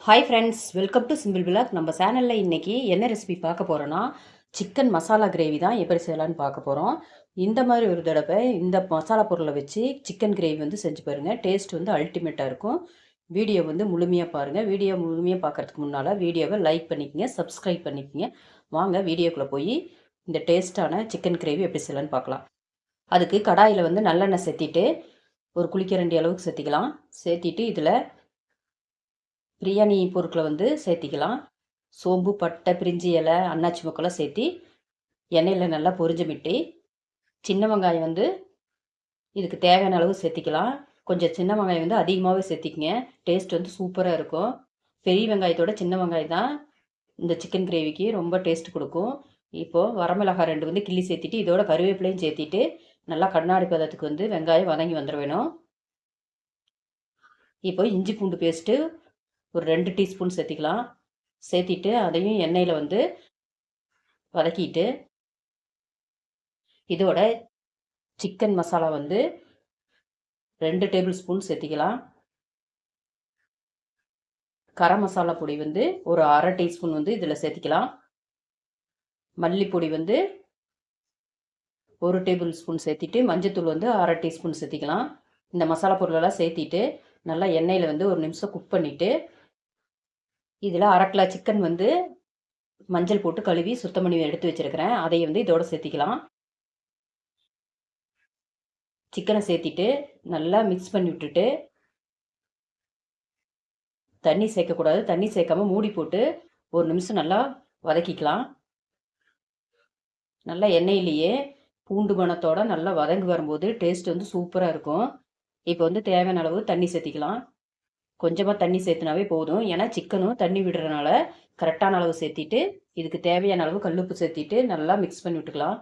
Hi friends, welcome to simple vlog. நம்ம சேனலில் இன்றைக்கி என்ன ரெசிபி பார்க்க போகிறோன்னா, சிக்கன் மசாலா கிரேவி தான் எப்படி செய்யலான்னு பார்க்க போகிறோம். இந்த மாதிரி ஒரு தடவை இந்த மசாலா பொருளை வச்சு சிக்கன் கிரேவி வந்து செஞ்சு பாருங்கள். டேஸ்ட் வந்து அல்டிமேட்டாக இருக்கும். வீடியோ வந்து முழுமையாக பாருங்கள். வீடியோ முழுமையாக பார்க்குறதுக்கு முன்னால் வீடியோவை லைக் பண்ணிக்கங்க, சப்ஸ்கிரைப் பண்ணிக்கங்க. வாங்க வீடியோக்குள்ளே போய் இந்த டேஸ்ட்டான சிக்கன் கிரேவி எப்படி செய்யலான்னு பார்க்கலாம். அதுக்கு கடாயில் வந்து நல்லெண்ணெய் சேர்த்திட்டு ஒரு குளிக்கரண்டி அளவுக்கு சேர்த்திக்கலாம். சேர்த்திட்டு இதில் பிரியாணி பொருட்களை வந்து சேர்த்திக்கலாம். சோம்பு, பட்டை, பிரிஞ்சி இலை, அன்னாச்சி முக்கெல்லாம் சேர்த்தி எண்ணெயில் நல்லா பொரிஞ்சமிட்டு சின்ன வெங்காயம் வந்து இதுக்கு தேவையான அளவு சேர்த்திக்கலாம். கொஞ்சம் சின்ன வெங்காயம் வந்து அதிகமாகவே சேர்த்திக்கங்க. டேஸ்ட் வந்து சூப்பராக இருக்கும். பெரிய வெங்காயத்தோட சின்ன வெங்காயம் தான் இந்த சிக்கன் கிரேவிக்கு ரொம்ப டேஸ்ட் கொடுக்கும். இப்போது வரமிளகாய் 2 வந்து கிள்ளி சேர்த்திட்டு இதோட கருவேப்பிலையும் சேர்த்திட்டு நல்லா கண்ணாடி பதத்துக்கு வந்து வெங்காயம் வதங்கி வந்துட வேணும். இப்போ இஞ்சி பூண்டு பேஸ்ட்டு ஒரு 2 டீஸ்பூன் சேர்த்திக்கலாம். சேர்த்திட்டு அதையும் எண்ணெயில் வந்து வதக்கிட்டு இதோட சிக்கன் மசாலா வந்து 2 டேபிள் ஸ்பூன் சேர்த்திக்கலாம். கரம் மசாலா பொடி வந்து ஒரு அரை டீஸ்பூன் வந்து இதில் சேர்த்திக்கலாம். மல்லிப்பொடி வந்து ஒரு டேபிள் ஸ்பூன் சேர்த்திட்டு மஞ்சத்தூள் வந்து அரை டீஸ்பூன் சேர்த்திக்கலாம். இந்த மசாலா பொருளெல்லாம் சேர்த்திட்டு நல்லா எண்ணெயில் வந்து ஒரு நிமிஷம் குக் பண்ணிவிட்டு இதில் 1/2 கிலோ சிக்கன் வந்து மஞ்சள் போட்டு கழுவி சுத்தம் பண்ணி எடுத்து வச்சுருக்கிறேன். அதை வந்து இதோட சேர்த்திக்கலாம். சிக்கனை சேர்த்திட்டு நல்லா மிக்ஸ் பண்ணி விட்டுட்டு தண்ணி சேர்க்கக்கூடாது. தண்ணி சேர்க்காம மூடி போட்டு ஒரு நிமிஷம் நல்லா வதக்கிக்கலாம். நல்லா எண்ணெயிலேயே பூண்டு மணத்தோட நல்லா வதங்கி வரும்போது டேஸ்ட் வந்து சூப்பராக இருக்கும். இப்போ வந்து தேவையான அளவு தண்ணி சேர்த்திக்கலாம். கொஞ்சமாக தண்ணி சேர்த்துனாவே போதும். ஏன்னா சிக்கனும் தண்ணி விடுறதுனால கரெக்டான அளவு சேர்த்திட்டு இதுக்கு தேவையான அளவு கல்லுப்பு சேர்த்திட்டு நல்லா மிக்ஸ் பண்ணி விட்டுக்கலாம்.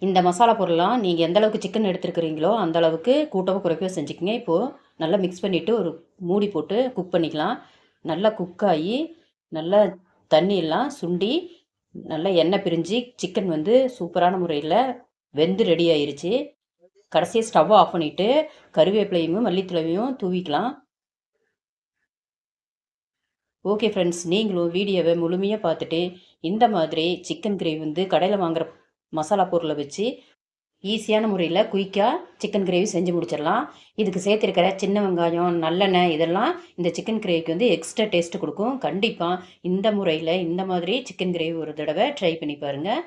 இந்த மசாலா பொருள்லாம் நீங்கள் எந்த அளவுக்கு சிக்கன் எடுத்துருக்கிறீங்களோ அந்த அளவுக்கு கூட்டவோ குறைக்கவோ செஞ்சுக்கங்க. இப்போது நல்லா மிக்ஸ் பண்ணிவிட்டு ஒரு மூடி போட்டு குக் பண்ணிக்கலாம். நல்லா குக் ஆகி நல்லா தண்ணியெல்லாம் சுண்டி நல்லா எண்ணெய் பிரிஞ்சு சிக்கன் வந்து சூப்பரான முறையில் வெந்து ரெடி ஆயிருச்சு. கடைசியாக ஸ்டவ்வை ஆஃப் பண்ணிவிட்டு கருவேப்பிலையும் மல்லித்தலையும் தூவிக்கலாம். ஓகே ஃப்ரெண்ட்ஸ், நீங்களும் வீடியோவை முழுமையாக பார்த்துட்டு இந்த மாதிரி சிக்கன் கிரேவி வந்து கடையில் வாங்குகிற மசாலா பொருளை வச்சு ஈஸியான முறையில் குயிக்காக சிக்கன் கிரேவி செஞ்சு முடிச்சிடலாம். இதுக்கு சேர்த்துருக்கிற சின்ன வெங்காயம், நல்லெண்ணெய் இதெல்லாம் இந்த சிக்கன் கிரேவிக்கு வந்து எக்ஸ்ட்ரா டேஸ்ட்டு கொடுக்கும். கண்டிப்பாக இந்த முறையில் இந்த மாதிரி சிக்கன் கிரேவி ஒரு தடவை ட்ரை பண்ணி பாருங்கள்.